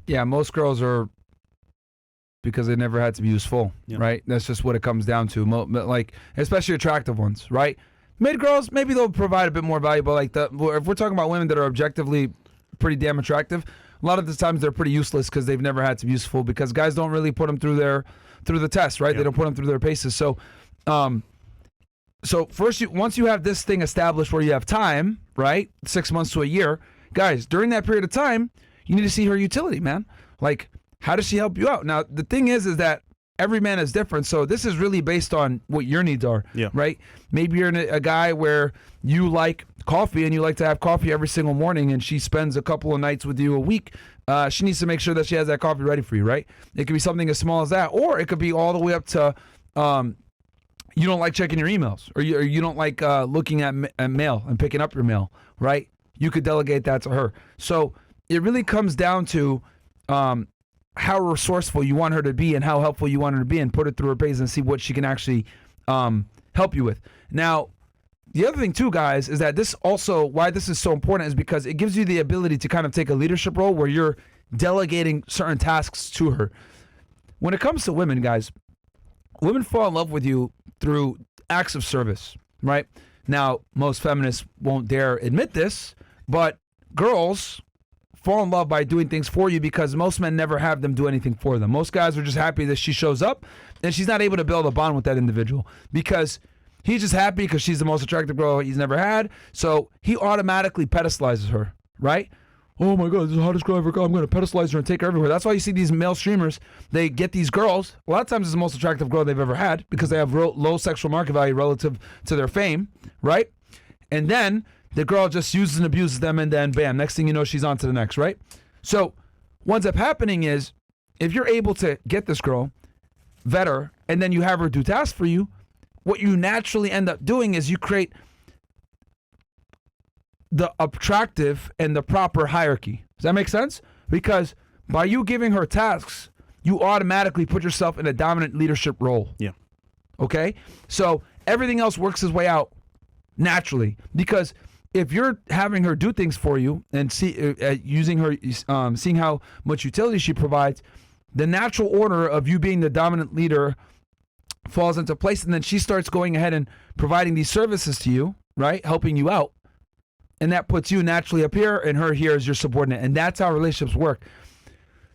Yeah, most girls are because they never had to be useful, right? That's just what it comes down to. Like, especially attractive ones, right? Mid girls, maybe they'll provide a bit more value, but like if we're talking about women that are objectively pretty damn attractive, a lot of the times they're pretty useless because they've never had to be useful because guys don't really put them through the test, right? They don't put them through their paces. So, first, once you have this thing established where you have time, right? 6 months to a year, guys, during that period of time, you need to see her utility, man. Like, how does she help you out? Now, the thing is that every man is different, so this is really based on what your needs are, right? Maybe you're a guy where you like coffee and you like to have coffee every single morning and she spends a couple of nights with you a week. She needs to make sure that she has that coffee ready for you, right? It could be something as small as that, or it could be all the way up to you don't like checking your emails, or you don't like looking at mail and picking up your mail, right? You could delegate that to her. So it really comes down to how resourceful you want her to be and how helpful you want her to be, and put it through her paces and see what she can actually help you with. Now, the other thing too, guys, is that this also, why this is so important is because it gives you the ability to kind of take a leadership role where you're delegating certain tasks to her. When it comes to women, guys, women fall in love with you through acts of service, right? Now, most feminists won't dare admit this, but girls fall in love by doing things for you because most men never have them do anything for them. Most guys are just happy that she shows up and she's not able to build a bond with that individual because he's just happy because she's the most attractive girl he's never had. So he automatically pedestalizes her, right? Oh my God, this is the hottest girl I ever got. I'm going to pedestalize her and take her everywhere. That's why you see these male streamers, they get these girls. A lot of times it's the most attractive girl they've ever had because they have low sexual market value relative to their fame, right? And then the girl just uses and abuses them, and then bam, next thing you know, she's on to the next, right? So what ends up happening is if you're able to get this girl, vet her, and then you have her do tasks for you, what you naturally end up doing is you create the attractive and the proper hierarchy. Does that make sense? Because by you giving her tasks, you automatically put yourself in a dominant leadership role. Yeah. Okay? So everything else works its way out naturally because if you're having her do things for you and using her, seeing how much utility she provides, the natural order of you being the dominant leader falls into place, and then she starts going ahead and providing these services to you, right? Helping you out. And that puts you naturally up here and her here as your subordinate. And that's how relationships work.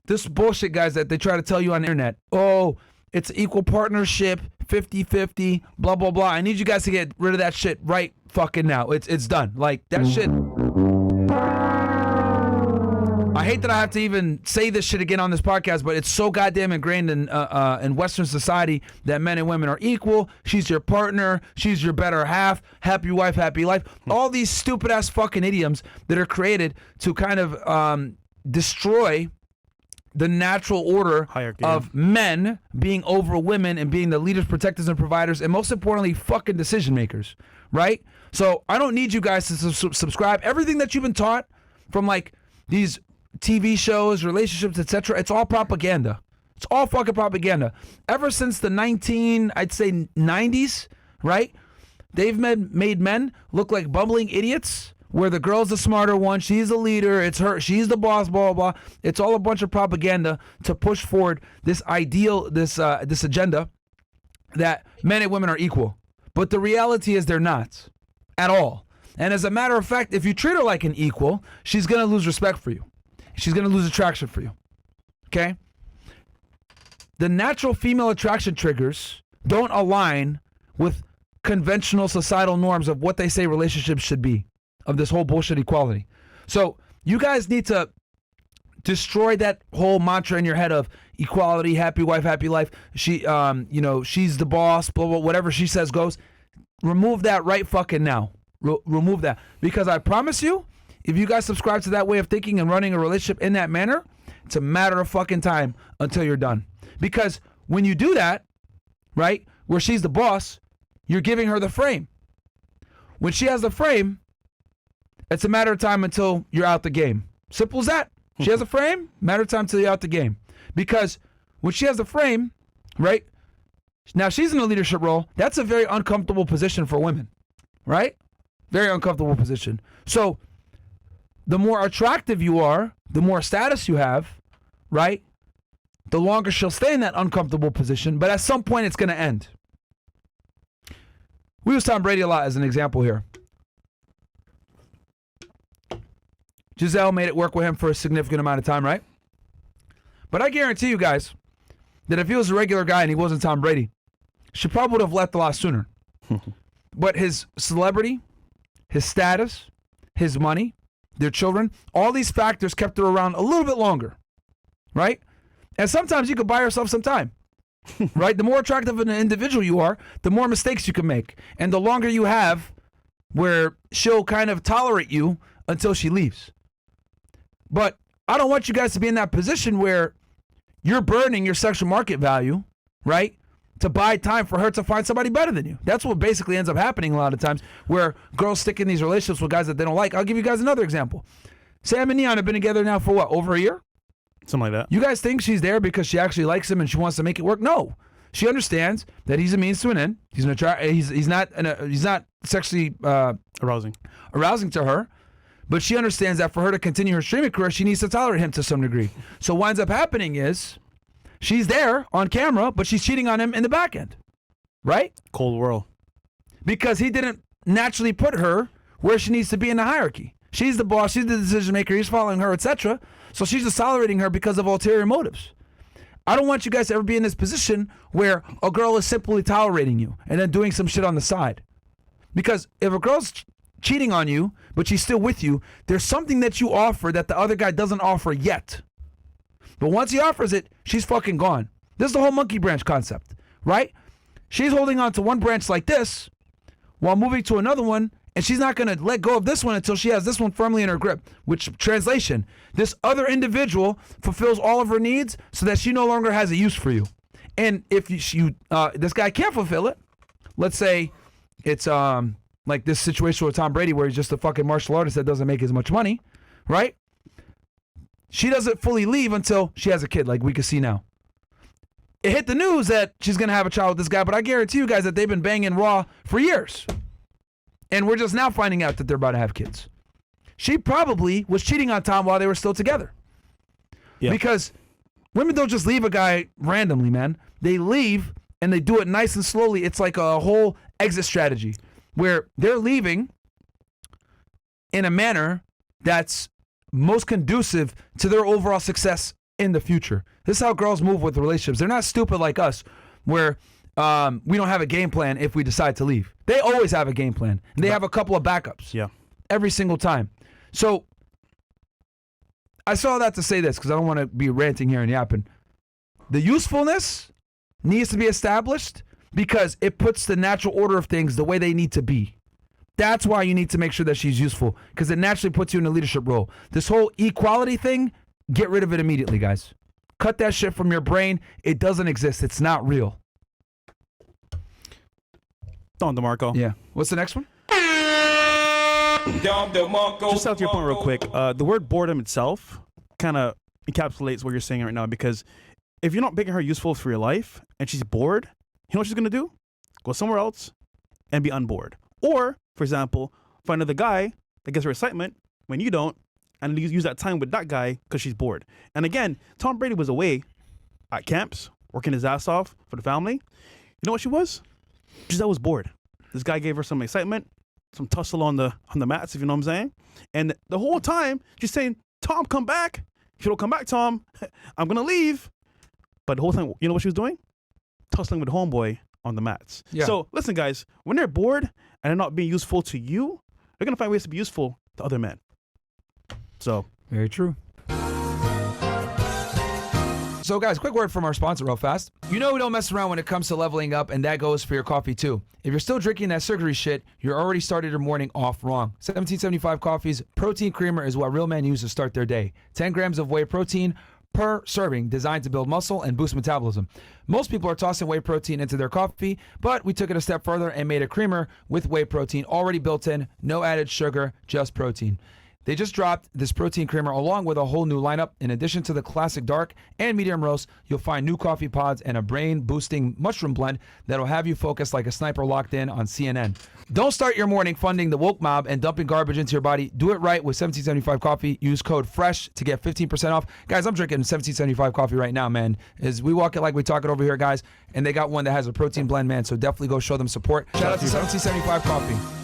This bullshit, guys, that they try to tell you on the internet, oh, it's equal partnership, 50-50, blah, blah, blah. I need you guys to get rid of that shit right fucking now. It's done. Like, that shit. I hate that I have to even say this shit again on this podcast, but it's so goddamn ingrained in Western society that men and women are equal. She's your partner. She's your better half. Happy wife, happy life. All these stupid ass fucking idioms that are created to kind of destroy the natural order hierarchy of men being over women and being the leaders, protectors, and providers, and most importantly, fucking decision makers, right? So I don't need you guys to subscribe. Everything that you've been taught from like these TV shows, relationships, etc., it's all propaganda. It's all fucking propaganda. Ever since the 90s, right? They've made men look like bumbling idiots, where the girl's the smarter one, she's the leader, it's her, she's the boss, blah, blah, blah. It's all a bunch of propaganda to push forward this ideal, this agenda that men and women are equal. But the reality is they're not at all. And as a matter of fact, if you treat her like an equal, she's going to lose respect for you. She's going to lose attraction for you. Okay? The natural female attraction triggers don't align with conventional societal norms of what they say relationships should be, of this whole bullshit equality. So you guys need to destroy that whole mantra in your head of equality, happy wife, happy life. She, she's the boss, blah, blah, whatever she says goes. Remove that right fucking now. Remove that. Because I promise you, if you guys subscribe to that way of thinking and running a relationship in that manner, it's a matter of fucking time until you're done. Because when you do that, right, where she's the boss, you're giving her the frame. When she has the frame, it's a matter of time until you're out the game. Simple as that. She has a frame, matter of time until you're out the game. Because when she has the frame, right, now she's in a leadership role. That's a very uncomfortable position for women, right? Very uncomfortable position. So the more attractive you are, the more status you have, right, the longer she'll stay in that uncomfortable position, but at some point it's going to end. We use Tom Brady a lot as an example here. Giselle made it work with him for a significant amount of time, right? But I guarantee you guys that if he was a regular guy and he wasn't Tom Brady, she probably would have left a lot sooner. But his celebrity, his status, his money, their children, all these factors kept her around a little bit longer, right? And sometimes you could buy yourself some time, right? The more attractive an individual you are, the more mistakes you can make. And the longer you have where she'll kind of tolerate you until she leaves. But I don't want you guys to be in that position where you're burning your sexual market value, right, to buy time for her to find somebody better than you. That's what basically ends up happening a lot of times, where girls stick in these relationships with guys that they don't like. I'll give you guys another example. Sam and Neon have been together now for what, over a year? Something like that. You guys think she's there because she actually likes him and she wants to make it work? No. She understands that he's a means to an end. He's not sexually arousing to her. But she understands that for her to continue her streaming career, she needs to tolerate him to some degree. So what ends up happening is she's there on camera, but she's cheating on him in the back end, right? Cold world. Because he didn't naturally put her where she needs to be in the hierarchy. She's the boss, she's the decision maker, he's following her, etc. So she's just tolerating her because of ulterior motives. I don't want you guys to ever be in this position where a girl is simply tolerating you and then doing some shit on the side. Because if a girl's cheating on you, but she's still with you, there's something that you offer that the other guy doesn't offer yet. But once he offers it, she's fucking gone. This is the whole monkey branch concept, right? She's holding on to one branch like this while moving to another one, and she's not going to let go of this one until she has this one firmly in her grip, which, translation, this other individual fulfills all of her needs so that she no longer has a use for you. And if this guy can't fulfill it, let's say it's like this situation with Tom Brady where he's just a fucking martial artist that doesn't make as much money, right? She doesn't fully leave until she has a kid, like we can see now. It hit the news that she's going to have a child with this guy, but I guarantee you guys that they've been banging raw for years. And we're just now finding out that they're about to have kids. She probably was cheating on Tom while they were still together. Yeah. Because women don't just leave a guy randomly, man. They leave and they do it nice and slowly. It's like a whole exit strategy where they're leaving in a manner that's most conducive to their overall success in the future. This is how girls move with relationships. They're not stupid like us where we don't have a game plan if we decide to leave. They always have a game plan. And they have a couple of backups. Yeah. Every single time. So I saw that to say this because I don't want to be ranting here and yapping. The usefulness needs to be established because it puts the natural order of things the way they need to be. That's why you need to make sure that she's useful, because it naturally puts you in a leadership role. This whole equality thing, get rid of it immediately, guys. Cut that shit from your brain. It doesn't exist. It's not real. Don DeMarco. Yeah. What's the next one? Just out to your point real quick, the word boredom itself kind of encapsulates what you're saying right now, because if you're not making her useful for your life and she's bored, you know what she's going to do? Go somewhere else and be unbored. Or, for example, find another guy that gets her excitement when you don't, and use that time with that guy because she's bored. And again, Tom Brady was away at camps, working his ass off for the family. You know what she was? Giselle was bored. This guy gave her some excitement, some tussle on the mats, if you know what I'm saying. And the whole time, she's saying, Tom, come back. If you don't come back, Tom, I'm going to leave. But the whole time, you know what she was doing? Tussling with homeboy on the mats. Yeah. So listen, guys, when they're bored and they're not being useful to you, they're going to find ways to be useful to other men. So very true. So guys, quick word from our sponsor real fast. You know we don't mess around when it comes to leveling up, and that goes for your coffee too. If you're still drinking that sugary shit, you're already started your morning off wrong. 1775 Coffee's protein creamer is what real men use to start their day. 10 grams of whey protein per serving, designed to build muscle and boost metabolism. Most people are tossing whey protein into their coffee, but we took it a step further and made a creamer with whey protein already built in, no added sugar, just protein. They just dropped this protein creamer along with a whole new lineup. In addition to the classic dark and medium roast, you'll find new coffee pods and a brain-boosting mushroom blend that'll have you focus like a sniper locked in on CNN. Don't start your morning funding the woke mob and dumping garbage into your body. Do it right with 1775 coffee. Use code FRESH to get 15% off. Guys, I'm drinking 1775 coffee right now, man. As we walk it like we talk it over here, guys. And they got one that has a protein blend, man. So definitely go show them support. Shout out to 1775 coffee.